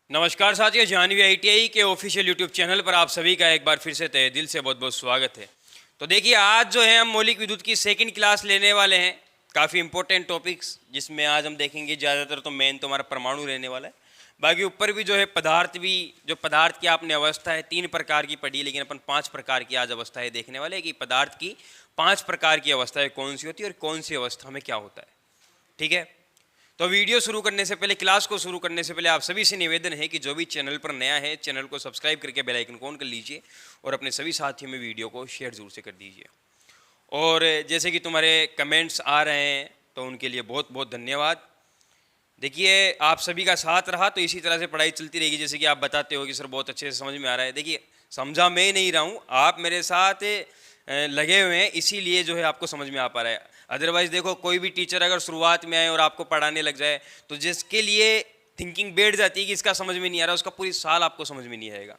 नमस्कार साथियों, जानवी आईटीआई के ऑफिशियल यूट्यूब चैनल पर आप सभी का एक बार फिर से तहे दिल से बहुत बहुत स्वागत है। तो देखिए, आज जो है हम मौलिक विद्युत की सेकंड क्लास लेने वाले हैं। काफ़ी इंपॉर्टेंट टॉपिक्स जिसमें आज हम देखेंगे। ज़्यादातर तो मेन तो हमारा परमाणु रहने वाला है, बाकी ऊपर भी जो है पदार्थ भी, जो पदार्थ की आपने अवस्था है 3 प्रकार की पढ़ी, लेकिन अपन 5 प्रकार की आज अवस्थाएं देखने वाले हैं कि पदार्थ की 5 प्रकार की अवस्थाएं कौन सी होती है और कौन सी अवस्था में क्या होता है। ठीक है, तो वीडियो शुरू करने से पहले, क्लास को शुरू करने से पहले आप सभी से निवेदन है कि जो भी चैनल पर नया है, चैनल को सब्सक्राइब करके बेल आइकन को ऑन कर लीजिए और अपने सभी साथियों में वीडियो को शेयर जरूर से कर दीजिए। और जैसे कि तुम्हारे कमेंट्स आ रहे हैं तो उनके लिए बहुत बहुत धन्यवाद। देखिए, आप सभी का साथ रहा तो इसी तरह से पढ़ाई चलती रहेगी। जैसे कि आप बताते हो कि सर बहुत अच्छे से समझ में आ रहा है। देखिए, समझा मैं नहीं रहा हूँ, आप मेरे साथ लगे हुए हैं, इसीलिए जो है आपको समझ में आ पा रहा है। अदरवाइज देखो, कोई भी टीचर अगर शुरुआत में आए और आपको पढ़ाने लग जाए तो जिसके लिए थिंकिंग बैठ जाती है कि इसका समझ में नहीं आ रहा, उसका पूरी साल आपको समझ में नहीं आएगा।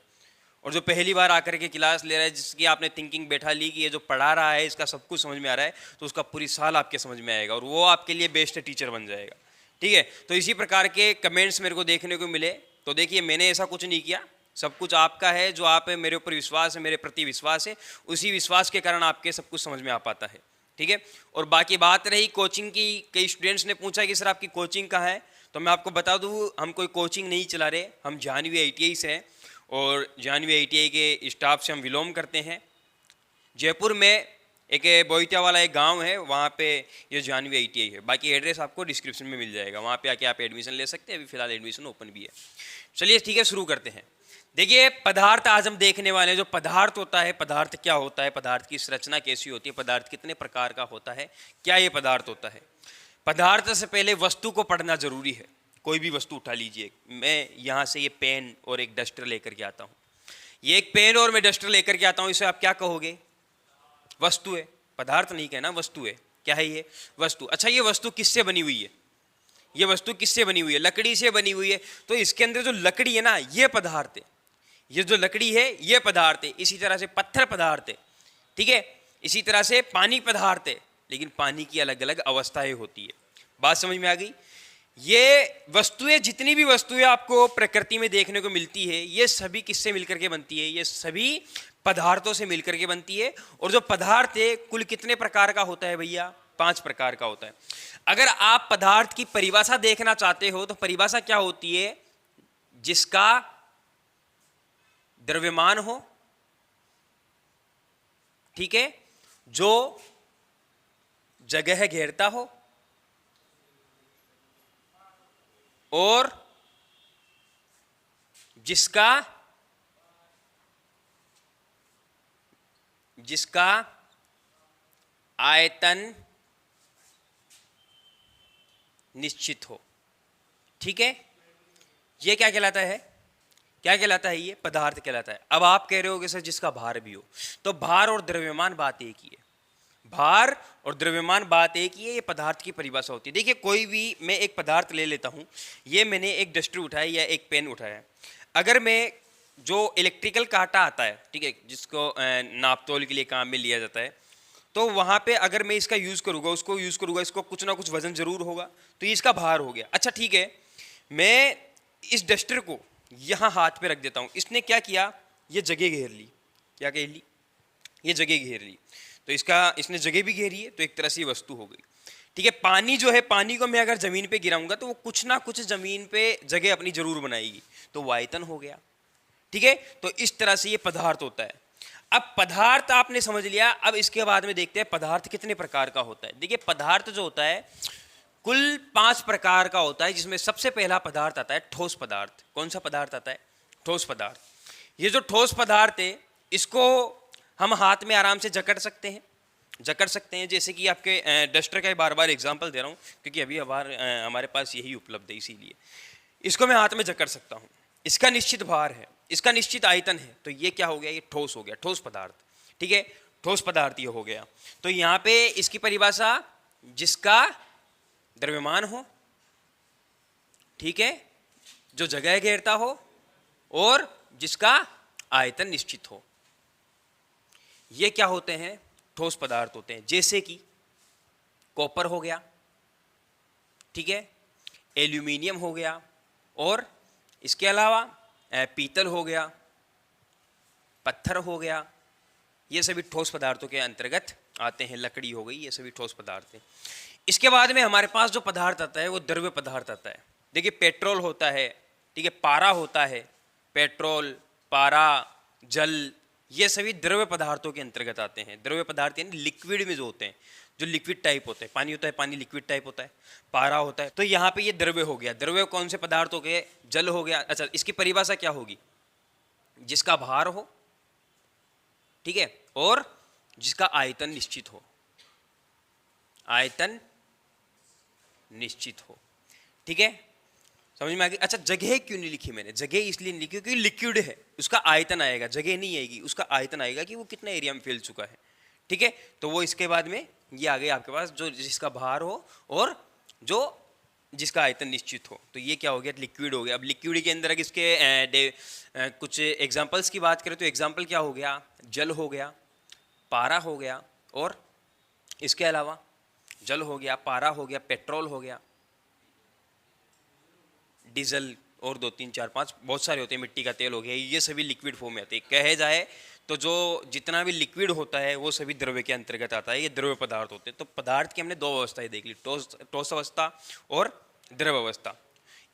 और जो पहली बार आकर के क्लास ले रहा है, जिसकी आपने थिंकिंग बैठा ली कि ये जो पढ़ा रहा है इसका सब कुछ समझ में आ रहा है, तो उसका पूरी साल आपके समझ में आएगा और वो आपके लिए बेस्ट टीचर बन जाएगा। ठीक है, तो इसी प्रकार के कमेंट्स मेरे को देखने को मिले। तो देखिए, मैंने ऐसा कुछ नहीं किया, सब कुछ आपका है। जो आप मेरे ऊपर विश्वास है, मेरे प्रति विश्वास है, उसी विश्वास के कारण आपके सब कुछ समझ में आ पाता है। ठीक है, और बाकी बात रही कोचिंग की, कई स्टूडेंट्स ने पूछा कि सर आपकी कोचिंग कहाँ है, तो मैं आपको बता दूँ, हम कोई कोचिंग नहीं चला रहे, हम जानवी आईटीआई से हैं और जानवी आईटीआई के स्टाफ से हम विलोम करते हैं। जयपुर में एक बोईत्या वाला एक गांव है, वहाँ पे ये जानवी आईटीआई है। बाकी एड्रेस आपको डिस्क्रिप्शन में मिल जाएगा, वहाँ पे आके आप एडमिशन ले सकते हैं। अभी फिलहाल एडमिशन ओपन भी है। चलिए ठीक है, शुरू करते हैं। देखिए, पदार्थ आज हम देखने वाले हैं। जो पदार्थ होता है, पदार्थ क्या होता है, पदार्थ की संरचना कैसी होती है, पदार्थ कितने प्रकार का होता है, क्या ये पदार्थ होता है। पदार्थ से पहले वस्तु को पढ़ना जरूरी है। कोई भी वस्तु उठा लीजिए, मैं यहाँ से ये पेन और एक डस्टर लेकर के आता हूँ। ये एक पेन और मैं डस्टर लेकर के आता हूँ, इसे आप क्या कहोगे? वस्तु है। पदार्थ नहीं कहना, वस्तु है। क्या है ये? वस्तु। अच्छा, ये वस्तु किससे बनी हुई है? ये वस्तु किससे बनी हुई है? लकड़ी से बनी हुई है। तो इसके अंदर जो लकड़ी है ना, ये पदार्थ है। ये जो लकड़ी है ये पदार्थ है। इसी तरह से पत्थर पदार्थ है। ठीक है, इसी तरह से पानी पदार्थ है, लेकिन पानी की अलग अलग अवस्थाएं होती है। बात समझ में आ गई? ये वस्तुएं, जितनी भी वस्तुएं आपको प्रकृति में देखने को मिलती है, ये सभी किससे मिलकर के बनती है? ये सभी पदार्थों से मिलकर के बनती है। और जो पदार्थ है कुल कितने प्रकार का होता है भैया? 5 प्रकार का होता है। अगर आप पदार्थ की परिभाषा देखना चाहते हो तो परिभाषा क्या होती है? जिसका द्रव्यमान हो, ठीक है, जो जगह घेरता हो और जिसका आयतन निश्चित हो। ठीक है, ये क्या कहलाता है? क्या कहलाता है? ये पदार्थ कहलाता है। अब आप कह रहे हो कि सर जिसका भार भी हो, तो भार और द्रव्यमान बात एक ही है। भार और द्रव्यमान बात एक ही है, ये पदार्थ की परिभाषा होती है। देखिए, कोई भी, मैं एक पदार्थ ले लेता हूं, ये मैंने एक डस्टर उठाया या एक पेन उठाया। अगर मैं, जो इलेक्ट्रिकल कांटा आता है, ठीक है, जिसको नापतोल के लिए काम में लिया जाता है, तो वहां पे अगर मैं इसका यूज करूंगा, उसको यूज करूंगा, इसको कुछ ना कुछ वजन जरूर होगा, तो ये इसका भार हो गया। अच्छा ठीक है, मैं इस डस्टर को यहां हाथ पे रख देता हूं। इसने क्या किया? ये जगह घेर ली। क्या घेर ली? ये जगह घेर ली। तो इसने जगह भी घेरी है, तो एक तरह से वस्तु हो गई। ठीक है, पानी जो है, पानी को मैं अगर जमीन पे गिराऊंगा तो वो कुछ ना कुछ जमीन पे जगह अपनी जरूर बनाएगी, तो वो आयतन हो गया। ठीक है, तो इस तरह से ये पदार्थ होता है। अब पदार्थ आपने समझ लिया। अब इसके बाद में देखते हैं पदार्थ कितने प्रकार का होता है। देखिए, पदार्थ जो होता है कुल 5 प्रकार का होता है, जिसमें सबसे पहला पदार्थ आता है ठोस पदार्थ। कौन सा पदार्थ आता है? ठोस पदार्थ। ये जो ठोस पदार्थ है, इसको हम हाथ में आराम से जकड़ सकते हैं। जैसे कि आपके डस्टर का बार बार एग्जांपल दे रहा हूँ, क्योंकि अभी हमारे पास यही उपलब्ध है, इसीलिए इसको मैं हाथ में जकड़ सकता हूँ। इसका निश्चित भार है, इसका निश्चित आयतन है, तो ये क्या हो गया? ये ठोस हो गया, ठोस पदार्थ। ठीक है, ठोस पदार्थ ये हो गया। तो यहाँ पे इसकी परिभाषा, जिसका द्रव्यमान हो, ठीक है, जो जगह घेरता हो और जिसका आयतन निश्चित हो, ये क्या होते हैं? ठोस पदार्थ होते हैं। जैसे कि कॉपर हो गया, ठीक है, एल्यूमिनियम हो गया, और इसके अलावा पीतल हो गया, पत्थर हो गया, ये सभी ठोस पदार्थों के अंतर्गत आते हैं। लकड़ी हो गई, ये सभी ठोस पदार्थ हैं। इसके बाद में हमारे पास जो पदार्थ आता है वो द्रव्य पदार्थ आता है। देखिए पेट्रोल होता है, ठीक है, पारा होता है, पेट्रोल, पारा, जल, ये सभी द्रव्य पदार्थों के अंतर्गत आते हैं। द्रव्य पदार्थ यानी लिक्विड में जो होते हैं, जो लिक्विड टाइप होते हैं, पानी होता है, पानी लिक्विड टाइप होता है, पारा होता है। तो यहाँ पे ये द्रव्य हो गया। द्रव्य कौन से पदार्थ हो गए? जल हो गया। अच्छा, इसकी परिभाषा क्या होगी? जिसका भार हो, ठीक है, और जिसका आयतन निश्चित हो। आयतन निश्चित हो, ठीक है, समझ में आ गई? अच्छा, जगह क्यों नहीं लिखी मैंने? जगह इसलिए नहीं लिखी क्योंकि लिक्विड है, उसका आयतन आएगा, जगह नहीं आएगी, उसका आयतन आएगा कि वो कितना एरिया में फैल चुका है, ठीक है। तो वो इसके बाद में ये आ गए आपके पास, जो जिसका भार हो और जो जिसका आयतन निश्चित हो। तो ये क्या हो गया? लिक्विड हो गया। अब लिक्विड के अंदर अगर इसके कुछ एग्जाम्पल्स की बात करें तो एग्जाम्पल क्या हो गया? जल हो गया, पारा हो गया, और इसके अलावा जल हो गया, पारा हो गया, पेट्रोल हो गया, डीजल, और 2 3 4 5 बहुत सारे होते हैं, मिट्टी का तेल हो गया, ये सभी लिक्विड फॉर्म में आते हैं। कहे जाए तो जो जितना भी लिक्विड होता है वो सभी द्रव्य के अंतर्गत आता है, ये द्रव्य पदार्थ होते हैं। तो पदार्थ की हमने 2 अवस्थाएं देख ली, ठोस अवस्था और द्रव अवस्था।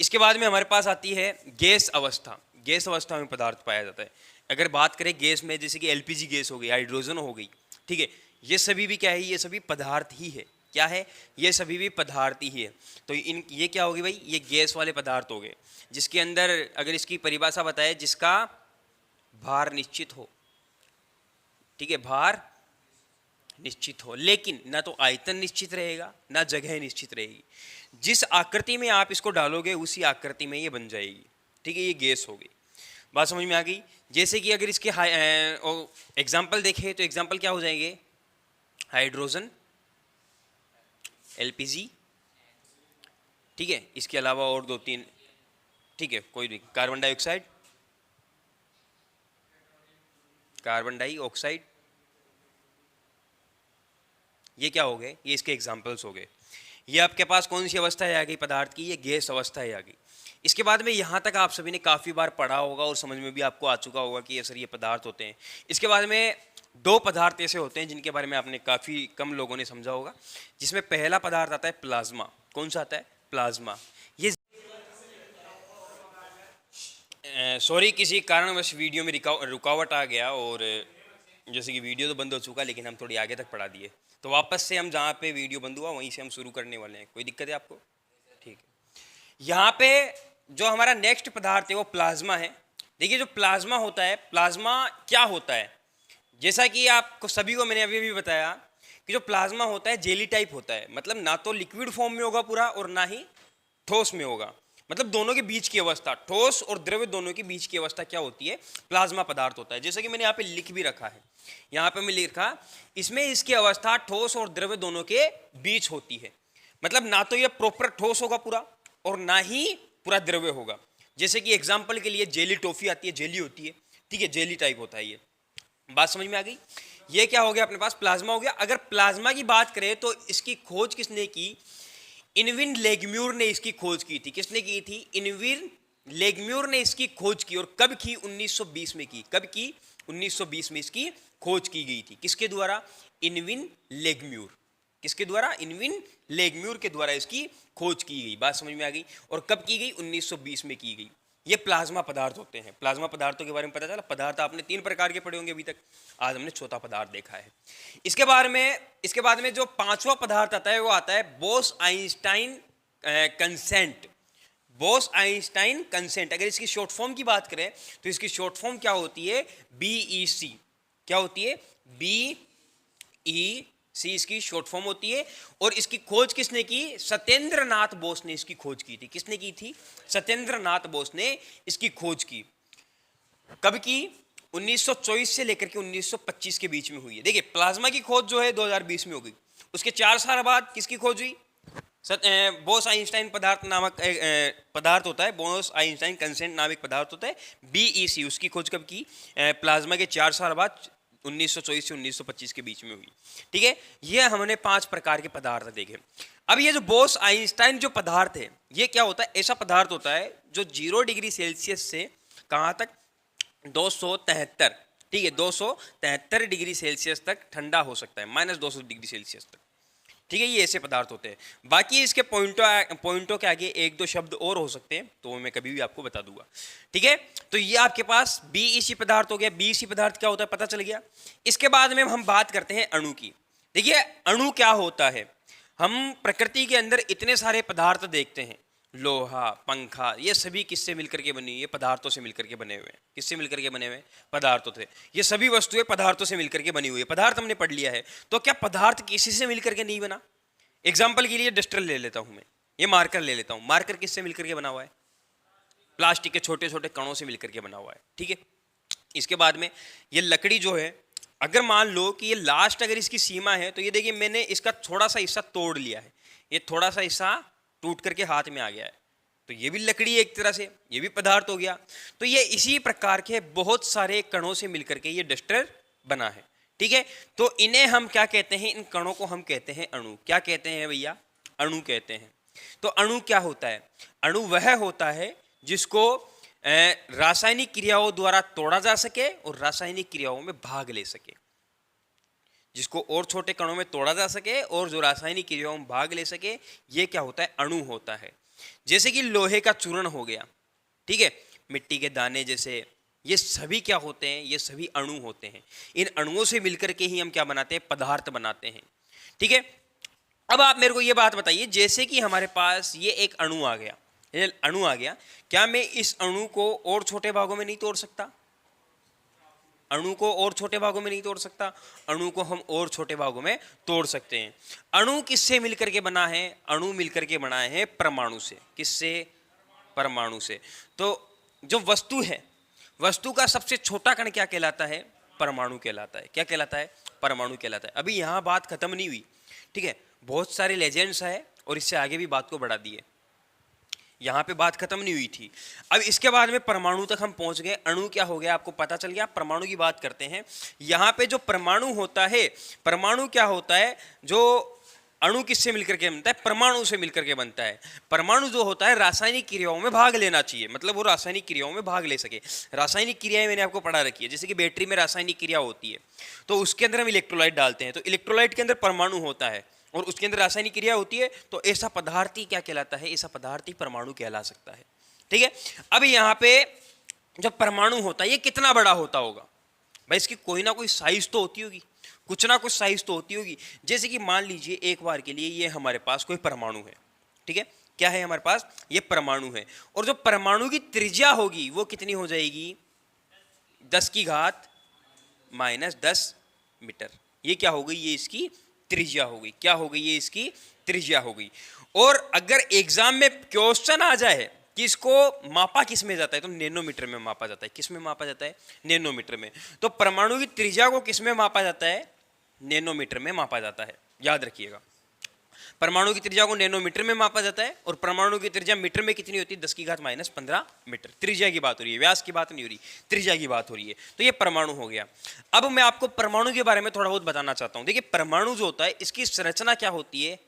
इसके बाद में हमारे पास आती है गैस अवस्था। गैस अवस्था में पदार्थ पाया जाता है। अगर बात करें गैस में, जैसे कि एलपीजी गैस हो गई, हाइड्रोजन हो गई, ठीक है, ये सभी भी क्या है? ये सभी पदार्थ ही है। क्या है? ये सभी भी पदार्थ ही है। तो ये क्या होगी भाई? ये गैस वाले पदार्थ हो गए, जिसके अंदर अगर इसकी परिभाषा बताए, जिसका भार निश्चित हो, ठीक है, भार निश्चित हो, लेकिन ना तो आयतन निश्चित रहेगा, ना जगह निश्चित रहेगी। जिस आकृति में आप इसको डालोगे उसी आकृति में ये बन जाएगी, ठीक है। ये गैस हो गई। बात समझ में आ गई? जैसे कि अगर इसके एग्जाम्पल देखें तो एग्जाम्पल क्या हो जाएंगे? हाइड्रोजन, एलपीजी, ठीक है, इसके अलावा और 2 3, ठीक है, कोई नहीं, कार्बन डाइऑक्साइड, कार्बन डाइऑक्साइड, ये क्या हो गए? ये इसके एग्जाम्पल्स हो गए। ये आपके पास कौन सी अवस्था है आ गई पदार्थ की? ये गैस अवस्था है आ गई। इसके बाद में यहाँ तक आप सभी ने काफ़ी बार पढ़ा होगा और समझ में भी आपको आ चुका होगा कि ये सर ये पदार्थ होते हैं। इसके बाद में 2 पदार्थ ऐसे होते हैं जिनके बारे में आपने काफ़ी कम लोगों ने समझा होगा, जिसमें पहला पदार्थ आता है प्लाज्मा। कौन सा आता है? प्लाज्मा। ये सॉरी, किसी कारणवश वीडियो में रुकावट आ गया, और जैसे कि वीडियो तो बंद हो चुका, लेकिन हम थोड़ी आगे तक पढ़ा दिए, तो वापस से हम जहाँ पे वीडियो बंद हुआ वहीं से हम शुरू करने वाले हैं। कोई दिक्कत है आपको? ठीक है। यहाँ पे जो हमारा नेक्स्ट पदार्थ है वो प्लाज्मा है। देखिए, जो प्लाज्मा होता है, प्लाज्मा क्या होता है? जैसा कि आपको सभी को मैंने अभी भी बताया कि जो प्लाज्मा होता है जेली टाइप होता है, मतलब ना तो लिक्विड फॉर्म में होगा पूरा और ना ही ठोस में होगा, मतलब दोनों के बीच की अवस्था, ठोस और द्रव्य दोनों के बीच की अवस्था क्या होती है? प्लाज्मा पदार्थ होता है। जैसा कि मैंने यहाँ पे लिख भी रखा है, यहाँ पे मैं लिखा, इसमें इसकी अवस्था ठोस और द्रव्य दोनों के बीच होती है। मतलब ना तो ये प्रॉपर ठोस होगा पूरा और ना ही पूरा द्रव्य होगा। जैसे कि एग्जाम्पल के लिए जेली टॉफी आती है, जेली होती है, ठीक है, जेली टाइप होता है ये। बात समझ में आ गई? ये क्या हो गया अपने पास? प्लाज्मा हो गया। अगर प्लाज्मा की बात करें तो इसकी खोज किसने की? इनविन लेगम्यूर ने इसकी खोज की थी। किसने की थी? इनविन लेगम्यूर ने इसकी खोज की। और कब की? 1920 में की। कब की? 1920 में इसकी खोज की गई थी। किसके द्वारा? इनविन लेगम्यूर। किसके द्वारा? इनविन लेगम्यूर के द्वारा इसकी खोज की गई। बात समझ में आ गई? और कब की गई? 1920 में की गई। ये प्लाज्मा पदार्थ होते हैं। प्लाज्मा पदार्थों के बारे में पता चला। पदार्थ आपने 3 प्रकार के पढ़े होंगे अभी तक, आज हमने चौथा पदार्थ देखा है। इसके बाद में जो 5वां पदार्थ आता है वो आता है Bose Einstein consent. Bose Einstein consent. अगर इसकी शॉर्ट फॉर्म की बात करें तो इसकी शॉर्ट फॉर्म क्या होती है? BEC। क्या होती है? BEC इसकी शॉर्ट फॉर्म होती है। और इसकी खोज किसने की? सत्येंद्र नाथ बोस ने इसकी खोज की थी। किसने की थी? सत्येंद्र नाथ बोस ने इसकी खोज की। कब की? 1924 से लेकर के 1925 के बीच में हुई है। देखिए, प्लाज्मा की खोज जो है 2020 में हो गई। उसके 4 साल बाद किसकी खोज हुई? बोस आइंस्टाइन पदार्थ नामक पदार्थ होता है, बोस आइंस्टाइन कंसेंट नामक पदार्थ होता है, BEC। उसकी खोज कब की? प्लाज्मा के 4 साल बाद 1924 से 1925 के बीच में हुई। ठीक है, ये हमने 5 प्रकार के पदार्थ देखे। अब ये जो बोस आइंस्टाइन जो पदार्थ है, ये क्या होता है? ऐसा पदार्थ होता है जो 0 डिग्री सेल्सियस से कहाँ तक, 273, ठीक है, 273 डिग्री सेल्सियस तक ठंडा हो सकता है, -200 डिग्री सेल्सियस तक, ठीक है। ये ऐसे पदार्थ होते हैं। बाकी इसके पॉइंटों के आगे एक दो शब्द और हो सकते हैं, तो मैं कभी भी आपको बता दूंगा, ठीक है। तो ये आपके पास BEC पदार्थ हो गया। BEC पदार्थ क्या होता है पता चल गया। इसके बाद में हम बात करते हैं अणु की। देखिए अणु क्या होता है। हम प्रकृति के अंदर इतने सारे पदार्थ देखते हैं, लोहा, पंखा, ये सभी किससे मिलकर के बनी, ये पदार्थों से मिलकर के बने हुए हैं। किससे मिलकर के बने हुए हैं, पदार्थों से। ये सभी वस्तुएं पदार्थों से मिलकर के बनी हुई है। पदार्थ हमने पढ़ लिया है। तो क्या पदार्थ किसी से मिलकर के नहीं बना। एग्जाम्पल के लिए डस्टर ले लेता हूं मैं, ये मार्कर ले लेता हूं। मार्कर किससे मिलकर के बना हुआ है, प्लास्टिक के छोटे छोटे कणों से मिलकर के बना हुआ है, ठीक है। इसके बाद में ये लकड़ी जो है, अगर मान लो कि ये लास्ट अगर इसकी सीमा है, तो ये देखिए मैंने इसका थोड़ा सा हिस्सा तोड़ लिया है, ये थोड़ा सा हिस्सा टूट करके हाथ में आ गया है, तो ये भी लकड़ी है एक तरह से, ये भी पदार्थ हो गया। तो ये इसी प्रकार के बहुत सारे कणों से मिलकर के ये डस्टर बना है, ठीक है। तो इन्हें हम क्या कहते हैं, इन कणों को हम कहते हैं अणु। क्या कहते हैं भैया, अणु कहते हैं। तो अणु क्या होता है, अणु वह होता है जिसको रासायनिक क्रियाओं द्वारा तोड़ा जा सके और रासायनिक क्रियाओं में भाग ले सके, जिसको और छोटे कणों में तोड़ा जा सके और जो रासायनिक क्रियाओं में भाग ले सके, ये क्या होता है, अणु होता है। जैसे कि लोहे का चूर्ण हो गया, ठीक है, मिट्टी के दाने जैसे, ये सभी क्या होते हैं, ये सभी अणु होते हैं। इन अणुओं से मिलकर के ही हम क्या बनाते हैं, पदार्थ बनाते हैं, ठीक है। अब आप मेरे को ये बात बताइए, जैसे कि हमारे पास ये एक अणु आ गया, ये अणु आ गया, क्या मैं इस अणु को और छोटे भागों में नहीं तोड़ सकता, अणु को और छोटे भागों में नहीं तोड़ सकता, अणु को हम और छोटे भागों में तोड़ सकते हैं। अणु किससे मिलकर के बना है, अणु मिलकर के बना है परमाणु से। किससे, परमाणु से। तो जो वस्तु है, वस्तु का सबसे छोटा कण क्या कहलाता है, परमाणु कहलाता है। क्या कहलाता है, परमाणु कहलाता है। अभी यहाँ बात खत्म नहीं हुई, ठीक है, बहुत सारे लेजेंड्स है और इससे आगे भी बात को बढ़ा दिए, यहाँ पे बात खत्म नहीं हुई थी। अब इसके बाद में परमाणु तक हम पहुंच गए। अणु क्या हो गया आपको पता चल गया। परमाणु की बात करते हैं। यहाँ पे जो परमाणु होता है, परमाणु क्या होता है, जो अणु किससे मिलकर के बनता है, परमाणु से मिलकर के बनता है। परमाणु जो होता है रासायनिक क्रियाओं में भाग लेना चाहिए, मतलब वो रासायनिक क्रियाओं में भाग ले सके। रासायनिक क्रियाएं मैंने आपको पढ़ा रखी है, जैसे कि बैटरी में रासायनिक क्रिया होती है, तो उसके अंदर हम इलेक्ट्रोलाइट डालते हैं, तो इलेक्ट्रोलाइट के अंदर परमाणु होता है और उसके अंदर रासायनिक क्रिया होती है, तो ऐसा पदार्थ ही क्या कहलाता है, ऐसा पदार्थ ही परमाणु कहला सकता है, ठीक है। अब यहाँ पे जब परमाणु होता है, ये कितना बड़ा होता होगा भाई, इसकी कोई ना कोई साइज तो होती होगी, कुछ ना कुछ साइज तो होती होगी। जैसे कि मान लीजिए एक बार के लिए ये हमारे पास कोई परमाणु है, ठीक है, क्या है हमारे पास, ये परमाणु है, और जो परमाणु की त्रिज्या होगी वो कितनी हो जाएगी, 10 की घात -10 मीटर। ये क्या हो गई, ये इसकी त्रिज्या हो गई। क्या हो गई, ये इसकी त्रिज्या हो गई। और अगर एग्जाम में क्वेश्चन आ जाए कि इसको मापा किस में जाता है, तो नैनोमीटर में मापा जाता है। किस में मापा जाता है, नैनोमीटर में। तो परमाणु की त्रिज्या को किस में मापा जाता है, नैनोमीटर में मापा जाता है, याद रखिएगा। परमाणु की त्रिज्या को नैनोमीटर में मापा जाता है और परमाणु की त्रिज्या मीटर में कितनी होती है, 10 की घात -15 मीटर। त्रिज्या की बात हो रही है, व्यास की बात नहीं हो रही, त्रिज्या की बात हो रही है। तो ये परमाणु हो गया। अब मैं आपको परमाणु के बारे में थोड़ा बहुत बताना चाहता हूं। देखिए परमाणु जो होता है, इसकी संरचना क्या होती है,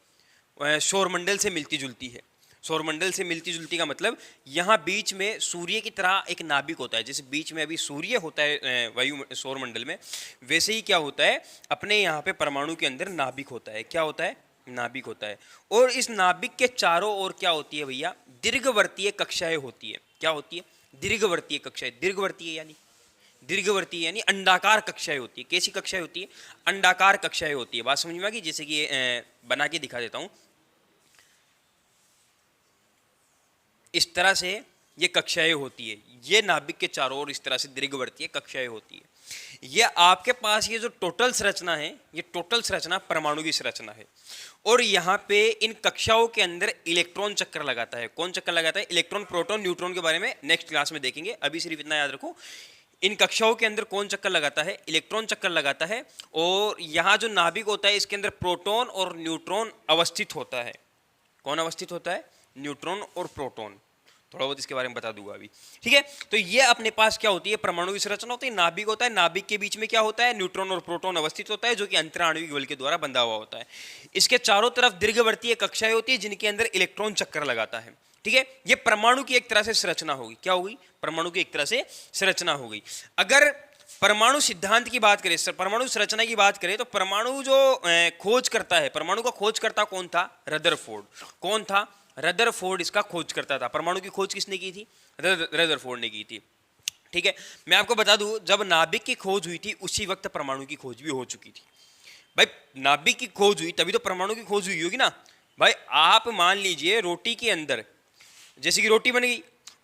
सौरमंडल से मिलती जुलती है। सौरमंडल से मिलती जुलती का मतलब यहाँ बीच में सूर्य की तरह एक नाभिक होता है। जैसे बीच में अभी सूर्य होता है वायु सौरमंडल में, वैसे ही क्या होता है, अपने यहाँ पे परमाणु के अंदर नाभिक होता है। क्या होता है, नाभिक होता है। और इस नाभिक के चारों ओर क्या होती है भैया, दीर्घवर्तीय कक्षाएं होती है। क्या होती है, दीर्घवर्तीय कक्षाएं। दीर्घवर्तीय यानी अंडाकार कक्षाएं होती है। कैसी कक्षाएं होती है, अंडाकार कक्षाएं होती है। बात समझ में आ गई। जैसे कि बना के दिखा देता हूं, इस तरह से ये कक्षाएं होती है। ये नाभिक के चारों ओर इस तरह से दीर्घवर्तीय कक्षाएं होती है। ये आपके पास ये जो टोटल संरचना है, ये टोटल संरचना परमाणु की संरचना है। और यहाँ पे इन कक्षाओं के अंदर इलेक्ट्रॉन चक्कर लगाता है। कौन चक्कर लगाता है, इलेक्ट्रॉन, प्रोटॉन, न्यूट्रॉन के बारे में नेक्स्ट क्लास में देखेंगे। अभी सिर्फ इतना याद रखो, इन कक्षाओं के अंदर कौन चक्कर लगाता है, इलेक्ट्रॉन चक्कर लगाता है। और यहाँ जो नाभिक होता है, इसके अंदर प्रोटॉन और न्यूट्रॉन अवस्थित होता है। कौन अवस्थित होता है, न्यूट्रॉन और प्रोटॉन। थोड़ा बहुत इसके बारे में बता दूंगा अभी, ठीक है। तो ये अपने पास क्या होती है, परमाणु की संरचना होती है। नाभिक होता है, नाभिक के बीच में क्या होता है, न्यूट्रॉन और प्रोटॉन अवस्थित होता है, जो कि अंतराणविक बल के द्वारा बंधा हुआ होता है। इसके चारों तरफ दीर्घवर्तीय कक्षाएं होती है, जिनके अंदर इलेक्ट्रॉन चक्कर लगाता है। ठीक है, ये परमाणु की एक तरह से संरचना होगी। क्या होगी? परमाणु की एक तरह से संरचना हो गई। अगर परमाणु सिद्धांत की बात करें, परमाणु संरचना की बात करें, तो परमाणु जो खोज करता है, परमाणु का खोजकर्ता कौन था? रदरफोर्ड। कौन था? रदरफोर्ड इसका खोज करता था। परमाणु की खोज किसने की थी? रदरफोर्ड ने की थी। ठीक है, मैं आपको बता दूं, जब नाभिक की खोज हुई थी उसी वक्त परमाणु की खोज भी हो चुकी थी। भाई नाभिक की खोज हुई तभी तो परमाणु की खोज हुई होगी ना। भाई आप मान लीजिए रोटी के अंदर, जैसे कि रोटी बन गई,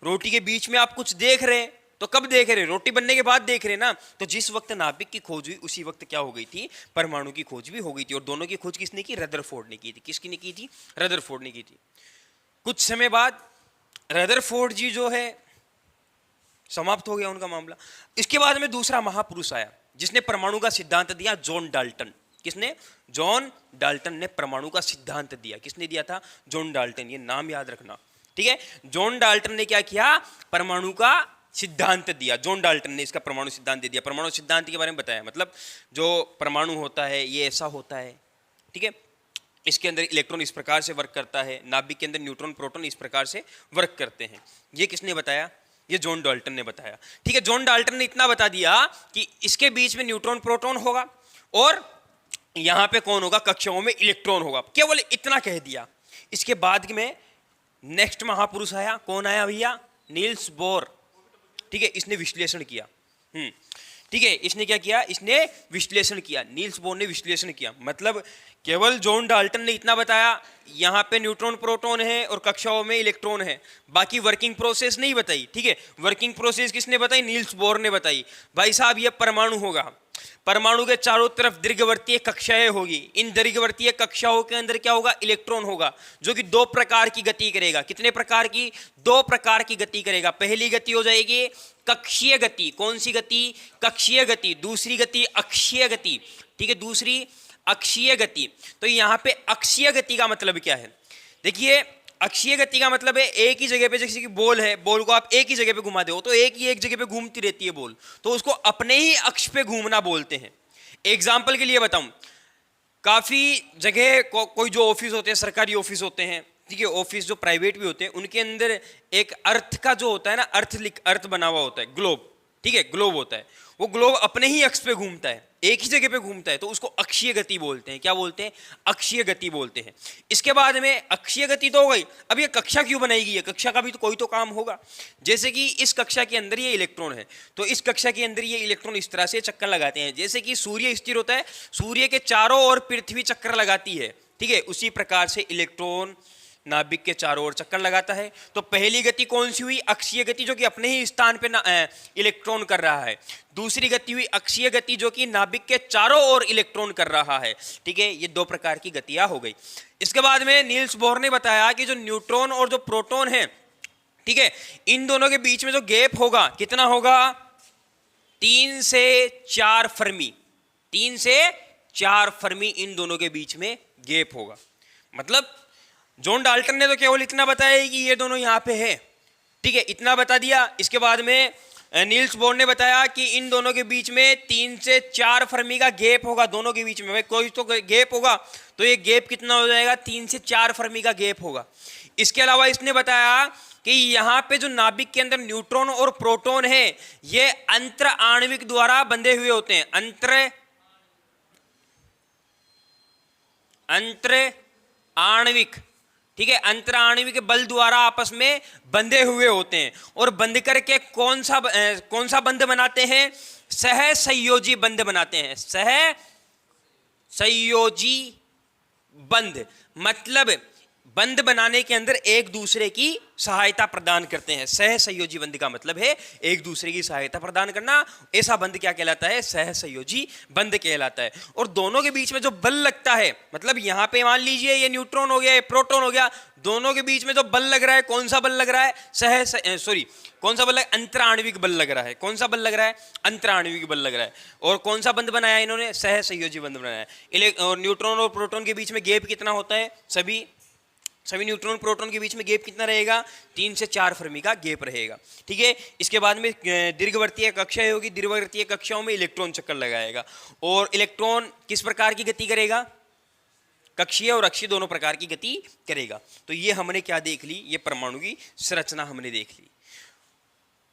रोटी के बीच में आप कुछ देख रहे हैं, तो कब देख रहे? रोटी बनने के बाद देख रहे ना। तो जिस वक्त नाभिक की खोज हुई उसी वक्त क्या हो गई थी? परमाणु की खोज भी हो गई थी। और दोनों की खोज किसने की? रदरफोर्ड ने की थी। किसकी ने की थी? रदरफोर्ड ने की थी। कुछ समय बाद रदरफोर्ड जी जो है समाप्त हो गया उनका मामला। इसके बाद में दूसरा महापुरुष आया जिसने परमाणु का सिद्धांत दिया, जॉन डाल्टन। किसने? जॉन डाल्टन ने परमाणु का सिद्धांत दिया। किसने दिया था? John Dalton. ये नाम याद रखना, ठीक है। जॉन डाल्टन ने क्या किया? परमाणु का सिद्धांत दिया। जॉन डाल्टन ने इसका परमाणु सिद्धांत दे दिया। परमाणु सिद्धांत के बारे में बताया, मतलब जो परमाणु होता है ये ऐसा होता है, ठीक है, इसके अंदर इलेक्ट्रॉन इस प्रकार से वर्क करता है, नाभिक के अंदर न्यूट्रॉन प्रोटॉन इस प्रकार से वर्क करते हैं। ये किसने बताया? ये जॉन डाल्टन ने बताया, ठीक है। जॉन डाल्टन ने इतना बता दिया कि इसके बीच में न्यूट्रॉन प्रोटॉन होगा और यहां पे कौन होगा? कक्षाओं में इलेक्ट्रॉन होगा। केवल इतना कह दिया। इसके बाद में नेक्स्ट महापुरुष आया। कौन आया भैया? नील्स बोर, ठीक है। इसने विश्लेषण किया, ठीक है। इसने क्या किया? इसने विश्लेषण किया। नील्स बोर ने विश्लेषण किया। मतलब केवल जॉन डाल्टन ने इतना बताया, यहाँ पे न्यूट्रॉन प्रोटॉन है और कक्षाओं में इलेक्ट्रॉन है, बाकी वर्किंग प्रोसेस नहीं बताई, ठीक है। वर्किंग प्रोसेस किसने बताई? नील्स बोर ने बताई। भाई साहब ये परमाणु होगा, परमाणु के चारों तरफ दीर्घवर्तीय कक्षाएं होगी। इन दीर्घवर्तीय कक्षाओं के अंदर क्या होगा? इलेक्ट्रॉन होगा, जो कि दो प्रकार की गति करेगा। कितने प्रकार की? दो प्रकार की गति करेगा। पहली गति हो जाएगी कक्षीय गति। कौन सी गति? कक्षीय गति। दूसरी गति अक्षीय गति, ठीक है, दूसरी अक्षीय गति। तो यहाँ पे अक्षीय गति का मतलब क्या है? देखिए, अक्षीय गति का मतलब है एक ही जगह पे, जैसे कि बॉल है, बॉल को आप एक ही जगह पे घुमा दो तो एक जगह पे घूमती रहती है बॉल, तो उसको अपने ही अक्ष पे घूमना बोलते हैं। एग्जाम्पल के लिए बताऊं, काफी जगह कोई जो ऑफिस होते हैं, सरकारी ऑफिस होते हैं, ठीक है, ऑफिस जो प्राइवेट भी होते हैं, उनके अंदर एक अर्थ का जो होता है ना, अर्थ बना हुआ होता है, ग्लोब, ठीक है, ग्लोब होता है। वो ग्लोब अपने ही अक्ष पे घूमता है, एक ही जगह पे घूमता है, तो उसको अक्षीय गति बोलते हैं। क्या बोलते हैं? अक्षीय गति बोलते हैं। इसके बाद में अक्षीय गति तो हो गई, अब ये कक्षा क्यों बनाई है? कक्षा का भी तो कोई तो काम होगा। जैसे कि इस कक्षा के अंदर ये इलेक्ट्रॉन है, तो इस कक्षा के अंदर ये इलेक्ट्रॉन इस तरह से चक्कर लगाते हैं। जैसे कि सूर्य स्थिर होता है, सूर्य के चारों ओर पृथ्वी चक्कर लगाती है, ठीक है, उसी प्रकार से इलेक्ट्रॉन नाभिक के चारों ओर चक्कर लगाता है। तो पहली गति कौन सी हुई? अक्षीय गति, जो कि अपने ही स्थान पे इलेक्ट्रॉन कर रहा है। दूसरी गति हुई अक्षीय गति, जो कि नाभिक के चारों ओर इलेक्ट्रॉन कर रहा है, ठीक है। ये दो प्रकार की गतियां हो गई। इसके बाद में नील्स बोर ने बताया कि जो न्यूट्रॉन और जो प्रोटॉन है, ठीक है, इन दोनों के बीच में जो गैप होगा, कितना होगा? 3 से 4 फर्मी। 3 से 4 फर्मी इन दोनों के बीच में गैप होगा। मतलब जॉन डाल्टन ने तो केवल इतना बताया कि ये दोनों यहाँ पे है, ठीक है, इतना बता दिया। इसके बाद में नील्स बोर ने बताया कि इन दोनों के बीच में 3 से 4 फर्मी का गैप होगा, दोनों के बीच में। भाई कोई तो गैप होगा, तो ये गैप कितना हो जाएगा? 3 से 4 फर्मी का गैप होगा। इसके अलावा इसने बताया कि यहाँ पे जो नाभिक के अंदर न्यूट्रॉन और प्रोटॉन है, ये अंतर आणविक द्वारा बंधे हुए होते हैं। अंतर आणविक, ठीक है, अंतर आणविक बल द्वारा आपस में बंधे हुए होते हैं। और बंध करके कौन सा बंध बनाते हैं? सहसंयोजी बंध बनाते हैं। सहसंयोजी बंध, मतलब बंध बनाने के अंदर एक दूसरे की सहायता प्रदान करते हैं। सहसंयोजी बंध का मतलब है एक दूसरे की सहायता प्रदान करना। ऐसा बंध क्या कहलाता है? सहसंयोजी बंध कहलाता है। और दोनों के बीच में जो बल लगता है, मतलब यहां पे मान लीजिए ये न्यूट्रॉन हो गया, ये प्रोटॉन हो गया, दोनों के बीच में जो बल लग रहा है, कौन सा बल लग रहा है? कौन सा बल लग? अंतराण्विक बल लग रहा है। कौन सा बल लग रहा है? अंतराण्विक बल लग रहा है। और कौन सा बंध बनाया इन्होंने? सहसंयोजी बंध बनाया। और न्यूट्रॉन और प्रोटॉन के बीच में गैप कितना होता है? सभी न्यूट्रॉन प्रोटॉन के बीच में गैप कितना रहेगा? 3 से 4 फर्मी का गैप रहेगा, ठीक है। इसके बाद में दीर्घवर्तीय कक्षाएं होगी, दीर्घवर्तीय कक्षाओं में इलेक्ट्रॉन चक्कर लगाएगा। और इलेक्ट्रॉन किस प्रकार की गति करेगा? कक्षीय और अक्षीय दोनों प्रकार की गति करेगा। तो ये हमने क्या देख ली, ये परमाणु की संरचना हमने देख ली।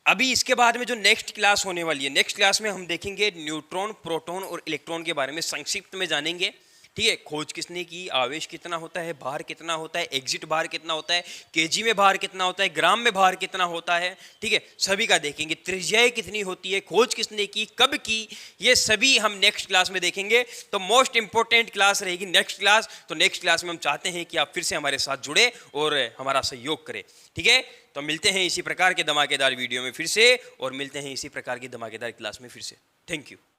अभी इसके बाद में जो नेक्स्ट क्लास होने वाली है, नेक्स्ट क्लास में हम देखेंगे न्यूट्रॉन, प्रोटॉन और इलेक्ट्रॉन के बारे में संक्षिप्त में जानेंगे। ठीक है, खोज किसने की, आवेश कितना होता है, भार कितना होता है, एग्जिट भार कितना होता है, केजी में भार कितना होता है, ग्राम में भार कितना होता है, ठीक है, सभी का देखेंगे। त्रिज्याएं कितनी होती है, खोज किसने की, कब की, ये सभी हम नेक्स्ट क्लास में देखेंगे। तो मोस्ट इंपॉर्टेंट क्लास रहेगी नेक्स्ट क्लास। तो नेक्स्ट क्लास में हम चाहते हैं कि आप फिर से हमारे साथ जुड़े और हमारा सहयोग करें। ठीक है, तो मिलते हैं इसी प्रकार के धमाकेदार वीडियो में फिर से, और मिलते हैं इसी प्रकार की धमाकेदार क्लास में फिर से। Thank you.